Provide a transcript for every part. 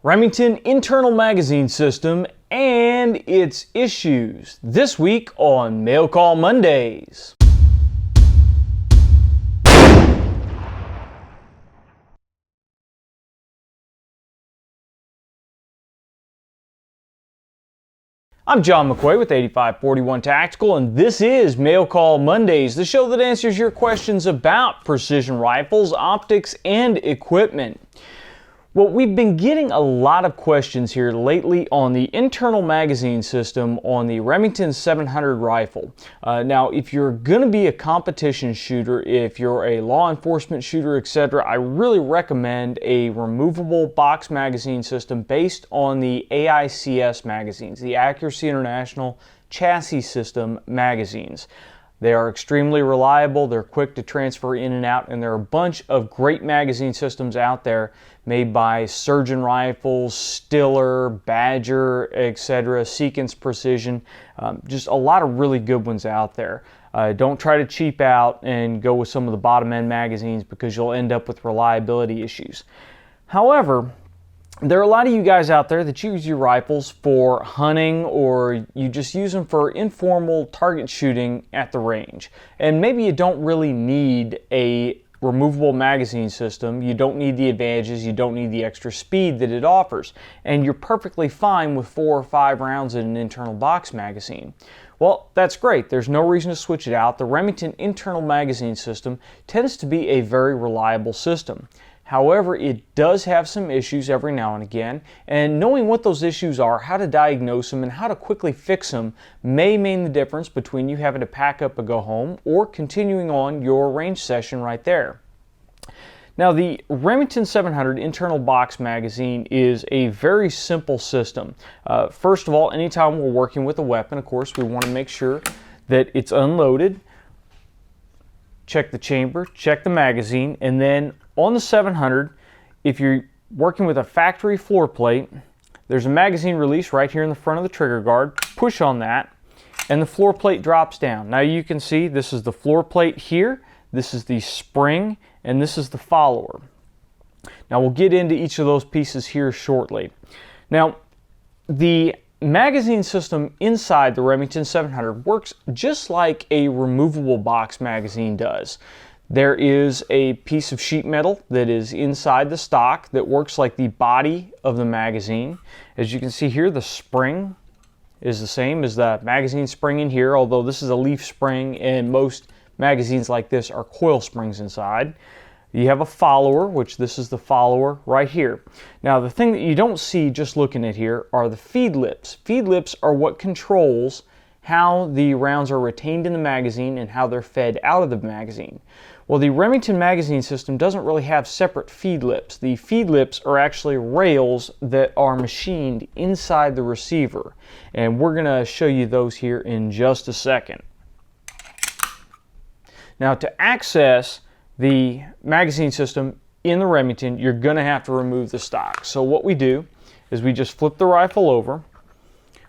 Remington internal magazine system and its issues this week on Mail Call Mondays. I'm John McQuay with 8541 Tactical, and this is Mail Call Mondays, the show that answers your questions about precision rifles, optics, and equipment. Well, we've been getting a lot of questions here lately on the internal magazine system on the Remington 700 rifle. Now, if you're going to be a competition shooter, if you're a law enforcement shooter, etc., I really recommend a removable box magazine system based on the AICS magazines, the Accuracy International Chassis System magazines. They are extremely reliable, they're quick to transfer in and out, and there are a bunch of great magazine systems out there made by Surgeon Rifles, Stiller, Badger, etc., Sequence Precision. Just a lot of really good ones out there. Don't try to cheap out and go with some of the bottom end magazines because you'll end up with reliability issues. However, there are a lot of you guys out there that use your rifles for hunting, or you just use them for informal target shooting at the range. And maybe you don't really need a removable magazine system. You don't need the advantages, you don't need the extra speed that it offers. And you're perfectly fine with 4 or 5 rounds in an internal box magazine. Well, that's great. There's no reason to switch it out. The Remington internal magazine system tends to be a very reliable system. However, it does have some issues every now and again, and knowing what those issues are, how to diagnose them, and how to quickly fix them may mean the difference between you having to pack up and go home or continuing on your range session right there. Now, the Remington 700 internal box magazine is a very simple system. First of all, anytime we're working with a weapon, of course, we want to make sure that it's unloaded. Check the chamber, check the magazine, and then on the 700, if you're working with a factory floor plate, there's a magazine release right here in the front of the trigger guard. Push on that, and the floor plate drops down. Now you can see this is the floor plate here, this is the spring, and this is the follower. Now we'll get into each of those pieces here shortly. Now, the magazine system inside the Remington 700 works just like a removable box magazine does. There is a piece of sheet metal that is inside the stock that works like the body of the magazine. As you can see here, the spring is the same as the magazine spring in here, although this is a leaf spring and most magazines like this are coil springs inside. You have a follower, which this is the follower right here. Now, the thing that you don't see just looking at here are the feed lips. Feed lips are what controls how the rounds are retained in the magazine and how they're fed out of the magazine. Well, the Remington magazine system doesn't really have separate feed lips. The feed lips are actually rails that are machined inside the receiver, and we're going to show you those here in just a second. Now, to access the magazine system in the Remington, you're going to have to remove the stock. So what we do is we just flip the rifle over,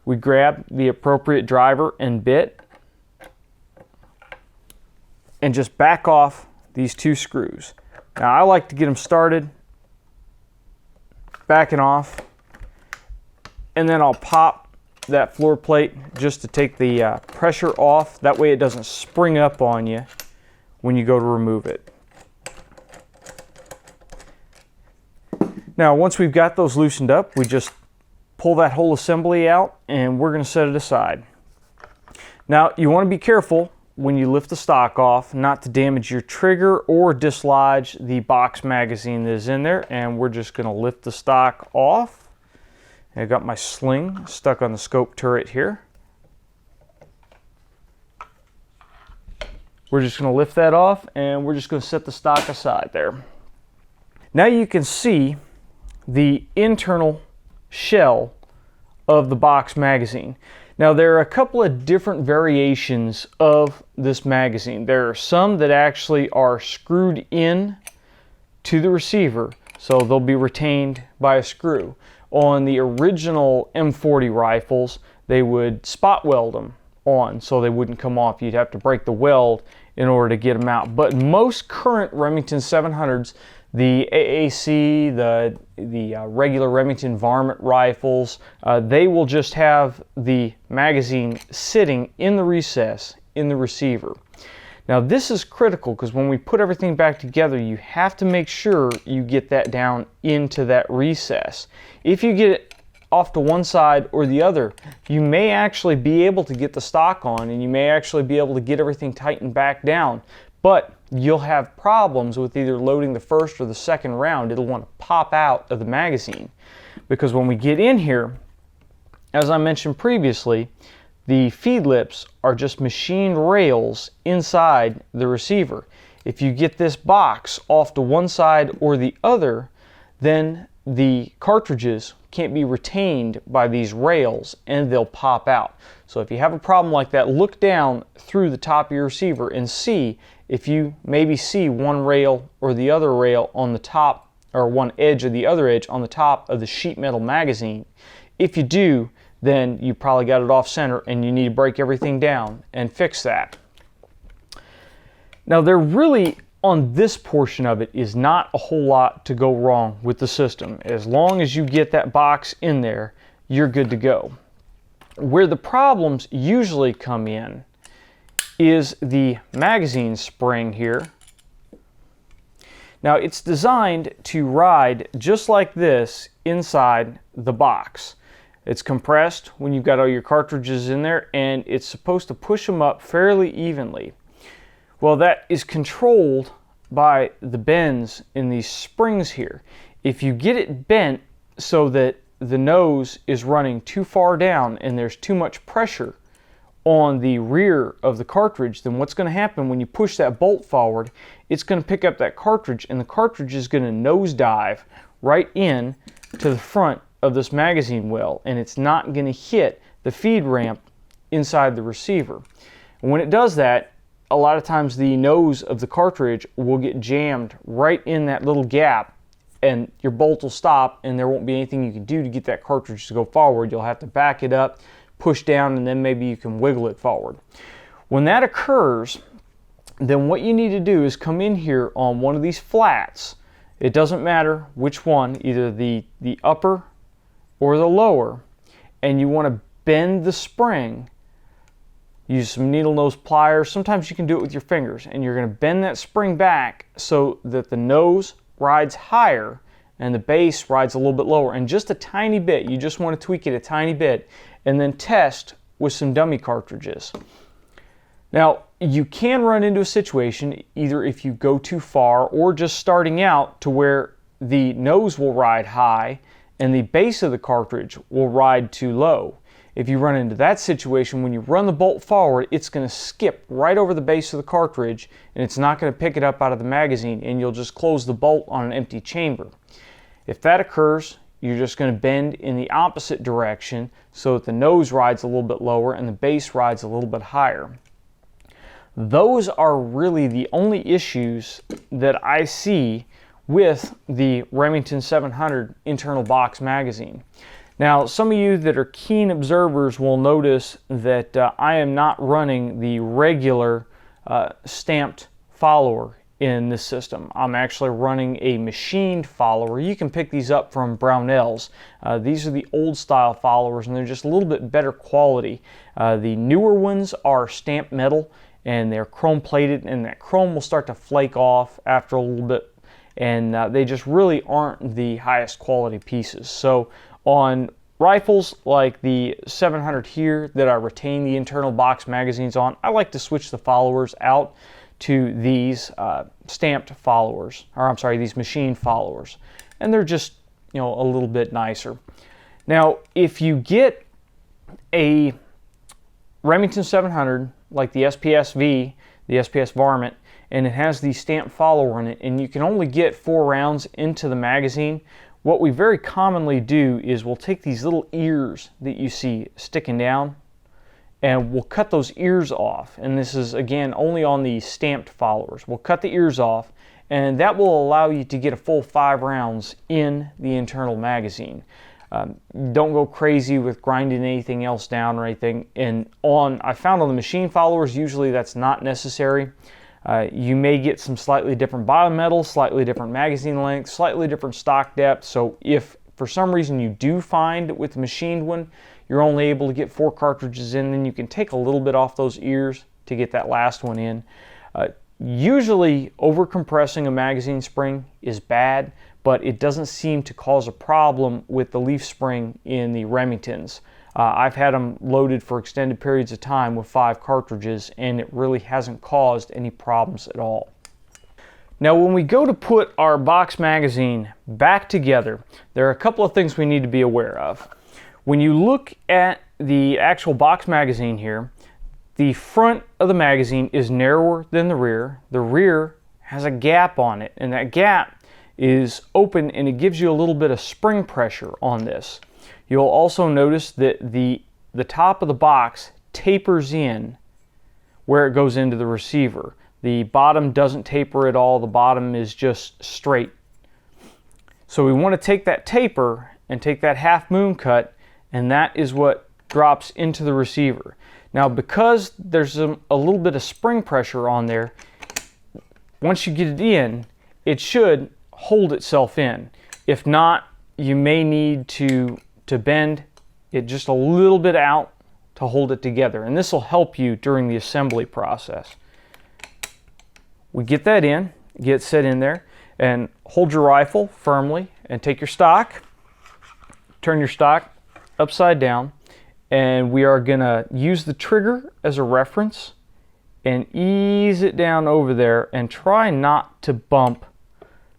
we grab the appropriate driver and bit, and just back off these 2 screws. Now I like to get them started, backing off, and then I'll pop that floor plate just to take the pressure off. That way it doesn't spring up on you when you go to remove it. Now, once we've got those loosened up, we just pull that whole assembly out and we're going to set it aside. Now, you want to be careful when you lift the stock off not to damage your trigger or dislodge the box magazine that is in there, and we're just going to lift the stock off. I've got my sling stuck on the scope turret here. We're just going to lift that off and we're just going to set the stock aside there. Now you can see the internal shell of the box magazine. Now, there are a couple of different variations of this magazine. There are some that actually are screwed in to the receiver, so they'll be retained by a screw. On the original M40 rifles, they would spot weld them on so they wouldn't come off. You'd have to break the weld in order to get them out. But most current Remington 700s, The AAC, the regular Remington varmint rifles, they will just have the magazine sitting in the recess in the receiver. Now this is critical because when we put everything back together, you have to make sure you get that down into that recess. If you get it off to one side or the other, you may actually be able to get the stock on, and you may actually be able to get everything tightened back down, but you'll have problems with either loading the first or the second round. It'll want to pop out of the magazine, because when we get in here, as I mentioned previously, the feed lips are just machined rails inside the receiver. If you get this box off to one side or the other, then the cartridges can't be retained by these rails and they'll pop out. So if you have a problem like that, look down through the top of your receiver and see if you maybe see one rail or the other rail on the top, or one edge or the other edge on the top of the sheet metal magazine. If you do, then you probably got it off center and you need to break everything down and fix that. Now there really, on this portion of it, is not a whole lot to go wrong with the system. As long as you get that box in there, you're good to go. Where the problems usually come in is the magazine spring here. Now it's designed to ride just like this inside the box. It's compressed when you've got all your cartridges in there, and it's supposed to push them up fairly evenly. Well, that is controlled by the bends in these springs here. If you get it bent so that the nose is running too far down and there's too much pressure on the rear of the cartridge, then what's going to happen when you push that bolt forward, it's going to pick up that cartridge, and the cartridge is going to nosedive right in to the front of this magazine well, and it's not going to hit the feed ramp inside the receiver. And when it does that, a lot of times the nose of the cartridge will get jammed right in that little gap, and your bolt will stop, and there won't be anything you can do to get that cartridge to go forward. You'll have to back it up, push down, and then maybe you can wiggle it forward. When that occurs, then what you need to do is come in here on one of these flats. It doesn't matter which one, either the upper or the lower, and you want to bend the spring. Use some needle nose pliers. Sometimes you can do it with your fingers, and you're going to bend that spring back so that the nose rides higher and the base rides a little bit lower, and just a tiny bit. You just want to tweak it a tiny bit, and then test with some dummy cartridges. Now, you can run into a situation, either if you go too far or just starting out, to where the nose will ride high and the base of the cartridge will ride too low. If you run into that situation, when you run the bolt forward, it's going to skip right over the base of the cartridge, and it's not going to pick it up out of the magazine, and you'll just close the bolt on an empty chamber. If that occurs, you're just going to bend in the opposite direction so that the nose rides a little bit lower and the base rides a little bit higher. Those are really the only issues that I see with the Remington 700 internal box magazine. Now, some of you that are keen observers will notice that I am not running the regular stamped follower in this system. I'm actually running a machined follower. You can pick these up from Brownells. These are the old style followers, and they're just a little bit better quality. The newer ones are stamped metal, and they're chrome plated, and that chrome will start to flake off after a little bit, and they just really aren't the highest quality pieces. So on rifles like the 700 here that I retain the internal box magazines on, I like to switch the followers out to these stamped followers, or I'm sorry, these machined followers, and they're just, you know, a little bit nicer. Now, if you get a Remington 700 like the SPS-V, the SPS Varmint, and it has the stamped follower in it, and you can only get 4 rounds into the magazine, what we very commonly do is we'll take these little ears that you see sticking down, and we'll cut those ears off. And this is, again, only on the stamped followers. We'll cut the ears off, and that will allow you to get a full 5 rounds in the internal magazine. Don't go crazy with grinding anything else down or anything. And I found on the machine followers, usually that's not necessary. You may get some slightly different bottom metal, slightly different magazine length, slightly different stock depth. So if for some reason you do find with the machined one, you're only able to get 4 cartridges in, then you can take a little bit off those ears to get that last one in. Usually overcompressing a magazine spring is bad, but it doesn't seem to cause a problem with the leaf spring in the Remingtons. I've had them loaded for extended periods of time with 5 cartridges, and it really hasn't caused any problems at all. Now when we go to put our box magazine back together, there are a couple of things we need to be aware of. When you look at the actual box magazine here, the front of the magazine is narrower than the rear. The rear has a gap on it, and that gap is open, and it gives you a little bit of spring pressure on this. You'll also notice that the top of the box tapers in where it goes into the receiver. The bottom doesn't taper at all. The bottom is just straight. So we want to take that taper and take that half moon cut, and that is what drops into the receiver. Now because there's a little bit of spring pressure on there, once you get it in, it should hold itself in. If not, you may need to bend it just a little bit out to hold it together, and this will help you during the assembly process. We get that in, get it set in there, and hold your rifle firmly and take your stock, turn your stock upside down, and we are gonna use the trigger as a reference and ease it down over there and try not to bump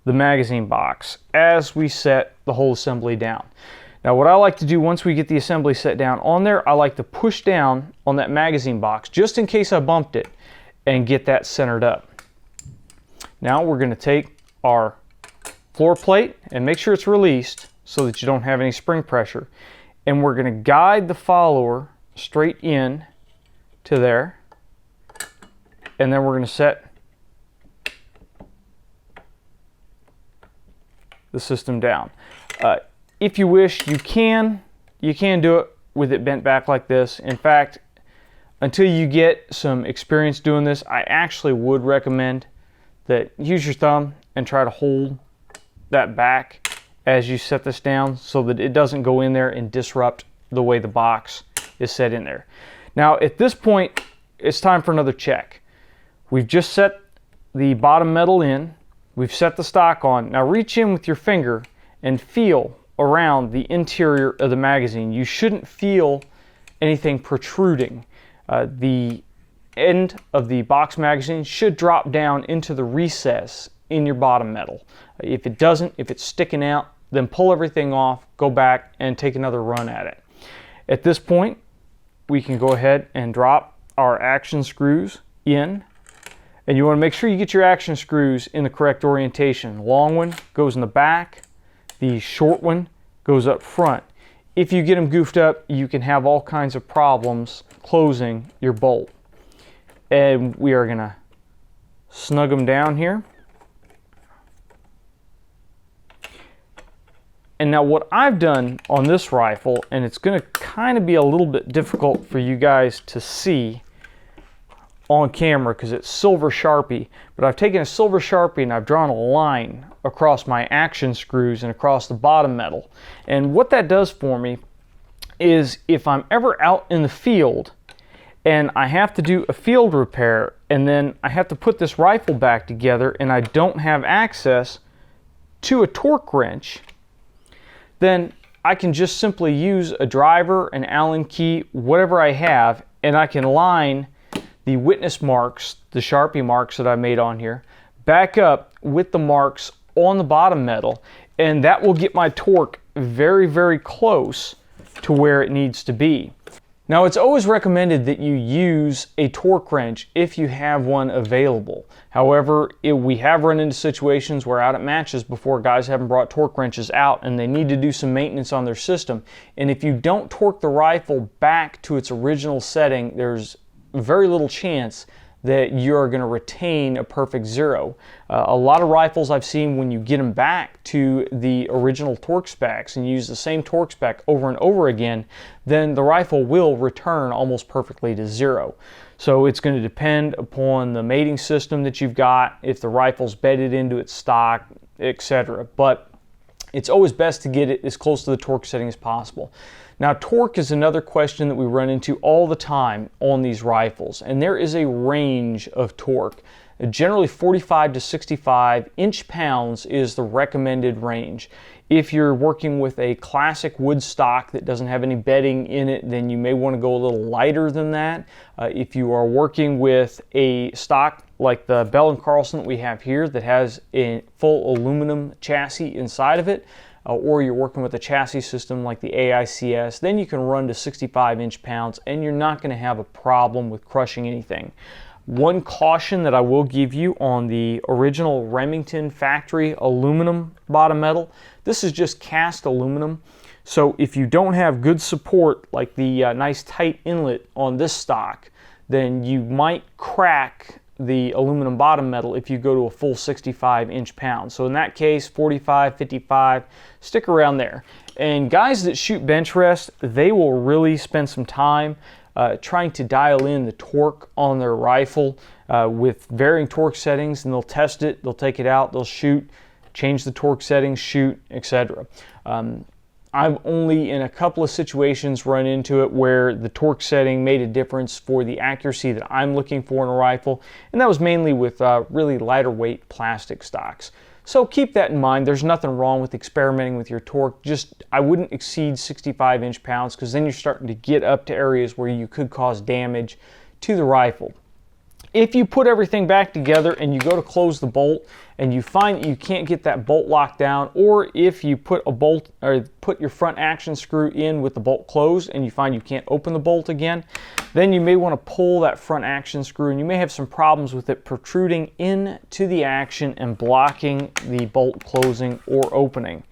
the magazine box as we set the whole assembly down. Now what I like to do once we get the assembly set down on there, I like to push down on that magazine box just in case I bumped it and get that centered up. Now we're going to take our floor plate and make sure it's released so that you don't have any spring pressure, and we're going to guide the follower straight in to there, and then we're going to set the system down. If you wish, you can do it with it bent back like this. In fact, until you get some experience doing this, I actually would recommend that use your thumb and try to hold that back as you set this down so that it doesn't go in there and disrupt the way the box is set in there. Now at this point, it's time for another check. We've just set the bottom metal in, we've set the stock on. Now reach in with your finger and feel around the interior of the magazine. You shouldn't feel anything protruding. The end of the box magazine should drop down into the recess in your bottom metal. If it doesn't, if it's sticking out, then pull everything off, go back and take another run at it. At this point, we can go ahead and drop our action screws in, and you want to make sure you get your action screws in the correct orientation. The long one goes in the back, the short one goes up front. If you get them goofed up, you can have all kinds of problems closing your bolt. And we are gonna snug them down here. And now what I've done on this rifle, and it's gonna kind of be a little bit difficult for you guys to see on camera because it's silver Sharpie, but I've taken a silver Sharpie and I've drawn a line across my action screws and across the bottom metal. And what that does for me is if I'm ever out in the field and I have to do a field repair and then I have to put this rifle back together and I don't have access to a torque wrench, then I can just simply use a driver, an Allen key, whatever I have, and I can line the witness marks, the Sharpie marks that I made on here, back up with the marks on the bottom metal, and that will get my torque very, very close to where it needs to be. Now it's always recommended that you use a torque wrench if you have one available. However, we have run into situations where out at matches before guys haven't brought torque wrenches out and they need to do some maintenance on their system. And if you don't torque the rifle back to its original setting, there's very little chance that you're going to retain a perfect zero. A lot of rifles I've seen, when you get them back to the original torque specs and use the same torque spec over and over again, then the rifle will return almost perfectly to zero. So it's going to depend upon the mating system that you've got, if the rifle's bedded into its stock, etc. But it's always best to get it as close to the torque setting as possible. Now, torque is another question that we run into all the time on these rifles, and there is a range of torque. Generally 45 to 65 inch-pounds is the recommended range. If you're working with a classic wood stock that doesn't have any bedding in it, then you may want to go a little lighter than that. If you are working with a stock like the Bell & Carlson that we have here that has a full aluminum chassis inside of it, or you're working with a chassis system like the AAC-SD, then you can run to 65 inch-pounds and you're not going to have a problem with crushing anything. One caution that I will give you on the original Remington factory aluminum bottom metal, this is just cast aluminum. So if you don't have good support, like the nice tight inlet on this stock, then you might crack the aluminum bottom metal if you go to a full 65 inch-pounds. So in that case, 45, 55, stick around there. And guys that shoot bench rest, they will really spend some time trying to dial in the torque on their rifle with varying torque settings, and they'll test it, they'll take it out, they'll shoot, change the torque settings, shoot, etc. I've only in a couple of situations run into it where the torque setting made a difference for the accuracy that I'm looking for in a rifle, and that was mainly with really lighter weight plastic stocks. So keep that in mind. There's nothing wrong with experimenting with your torque. Just, I wouldn't exceed 65 inch-pounds, because then you're starting to get up to areas where you could cause damage to the rifle. If you put everything back together and you go to close the bolt and you find that you can't get that bolt locked down, or if you put a bolt or put your front action screw in with the bolt closed and you find you can't open the bolt again, then you may want to pull that front action screw, and you may have some problems with it protruding into the action and blocking the bolt closing or opening.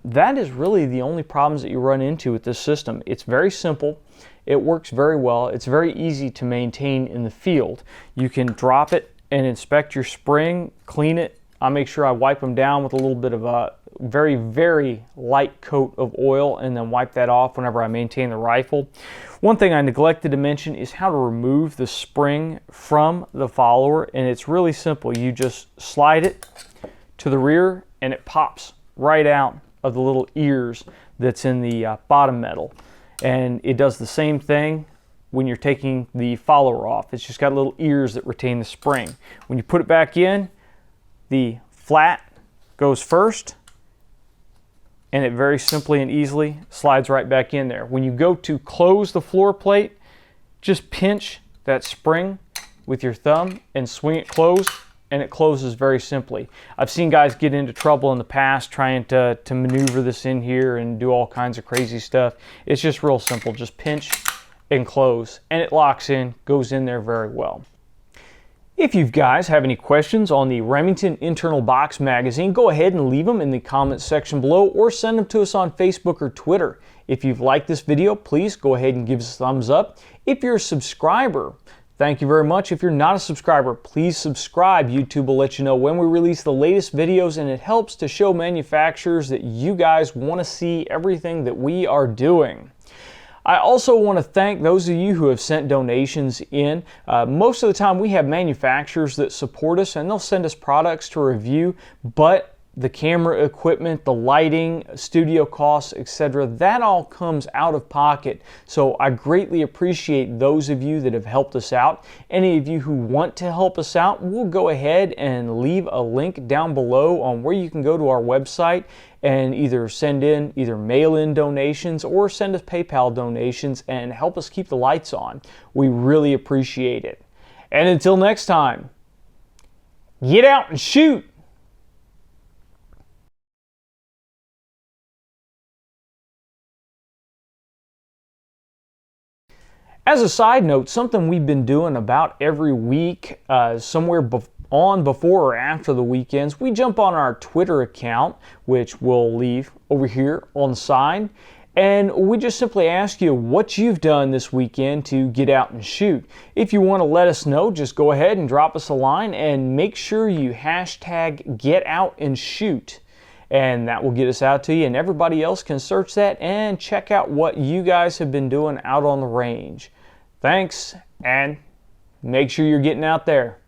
That is really the only problems that you run into with this system. It's very simple. It works very well. It's very easy to maintain in the field. You can drop it and inspect your spring, clean it. I make sure I wipe them down with a little bit of a very, very light coat of oil, and then wipe that off whenever I maintain the rifle. One thing I neglected to mention is how to remove the spring from the follower, and it's really simple. You just slide it to the rear and it pops right out of the little ears that's in the bottom metal. And it does the same thing when you're taking the follower off. It's just got little ears that retain the spring. When you put it back in, the flat goes first, and it very simply and easily slides right back in there. When you go to close the floor plate, just pinch that spring with your thumb and swing it closed, and it closes very simply. I've seen guys get into trouble in the past trying to maneuver this in here and do all kinds of crazy stuff. It's just real simple. Just pinch and close, and it locks in, goes in there very well. If you guys have any questions on the Remington Internal Box Magazine, go ahead and leave them in the comments section below, or send them to us on Facebook or Twitter. If you've liked this video, please go ahead and give us a thumbs up. If you're a subscriber, thank you very much. If you're not a subscriber, please subscribe. YouTube will let you know when we release the latest videos, and it helps to show manufacturers that you guys want to see everything that we are doing. I also want to thank those of you who have sent donations in. Most of the time we have manufacturers that support us, and they'll send us products to review, but the camera equipment, the lighting, studio costs, etc., that all comes out of pocket. So I greatly appreciate those of you that have helped us out. Any of you who want to help us out, we'll go ahead and leave a link down below on where you can go to our website and either mail-in donations or send us PayPal donations and help us keep the lights on. We really appreciate it. And until next time, get out and shoot! As a side note, something we've been doing about every week, somewhere before or after the weekends, we jump on our Twitter account, which we'll leave over here on the side, And we just simply ask you what you've done this weekend to get out and shoot. If you want to let us know, just go ahead and drop us a line and make sure you hashtag get out and shoot. And that will get us out to you, and everybody else can search that and check out what you guys have been doing out on the range. Thanks, and make sure you're getting out there.